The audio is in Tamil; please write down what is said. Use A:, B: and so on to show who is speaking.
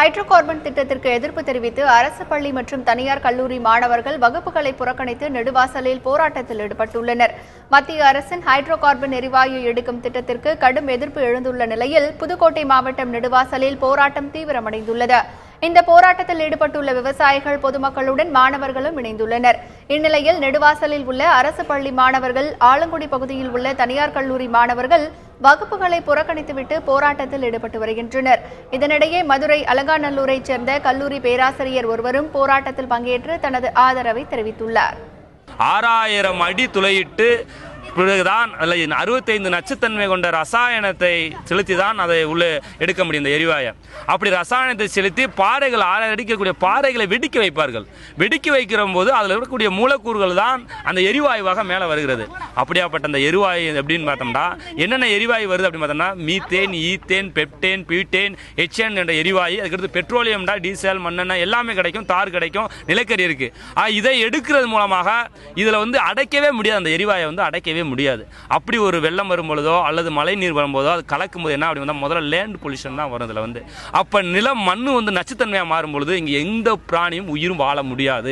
A: ஹைட்ரோ கார்பன் திட்டத்திற்கு எதிர்ப்பு தெரிவித்து அரசு பள்ளி மற்றும் தனியார் கல்லூரி மாணவர்கள் வகுப்புகளை புறக்கணித்து நெடுவாசலில் போராட்டத்தில் ஈடுபட்டுள்ளனர். மத்திய அரசின் ஹைட்ரோ கார்பன் எரிவாயு எடுக்கும் திட்டத்திற்கு கடும் எதிர்ப்பு எழுந்துள்ள நிலையில் புதுக்கோட்டை மாவட்டம் நெடுவாசலில் போராட்டம் தீவிரமடைந்துள்ளது. இந்த போராட்டத்தில் ஈடுபட்டுள்ள விவசாயிகள், பொதுமக்களுடன் மாணவர்களும் இணைந்துள்ளனர். இந்நிலையில் நெடுவாசலில் உள்ள அரசு பள்ளி மாணவர்கள், ஆலங்குடி பகுதியில் உள்ள தனியார் கல்லூரி மாணவர்கள் வகுப்புகளை புறக்கணித்துவிட்டு போராட்டத்தில் ஈடுபட்டு வருகின்றனர். இதனிடையே மதுரை அலங்காநல்லூரைச் சேர்ந்த கல்லூரி பேராசிரியர் ஒருவரும் போராட்டத்தில் பங்கேற்று தனது ஆதரவை தெரிவித்துள்ளார்.
B: 6000 அடி துளையிட்டு பிறகுதான் 65 நச்சுத்தன்மை கொண்ட ரசாயனத்தை செலுத்தி தான் அதை உள்ளே எடுக்க முடியும். இந்த எரிவாயை அப்படி ரசாயனத்தை செலுத்தி பாறைகள் அடிக்கக்கூடிய பாறைகளை வெடிக்க வைப்பார்கள். வெடிக்க வைக்கிற போது அதில் இருக்கக்கூடிய மூலக்கூறுகள் தான் அந்த எரிவாயுவாக மேலே வருகிறது. அப்படியாப்பட்ட அந்த எரிவாயு எப்படின்னு பார்த்தோம்னா என்னென்ன எரிவாயு வருது அப்படின்னு பார்த்தோம்னா மீத்தேன், ஈத்தேன், பெப்டேன், பியூட்டேன், ஹெச்என் என்ற எரிவாயு. அதுக்கடுத்து பெட்ரோலியம், டீசல், மண்ணெண்ணெய் எல்லாமே கிடைக்கும், தார் கிடைக்கும், நிலக்கரி இருக்கு. இதை எடுக்கிறது மூலமாக இதில் அடைக்கவே முடியாது. அந்த எரிவாயை அடைக்கவே முடியாது. அப்படி ஒரு வெள்ளம் வரும்பொழுதோ அல்லது மழை நீர் வரும்போதோ அது கலக்கும்போது என்ன அப்படி முதல்ல லேண்ட் பொல்யூஷன் தான் வரும். அப்ப நிலம், மண்ணு நச்சுத்தன்மையா மாறும் பொழுது இங்க எந்த பிராணியும் உயிரும் வாழ முடியாது.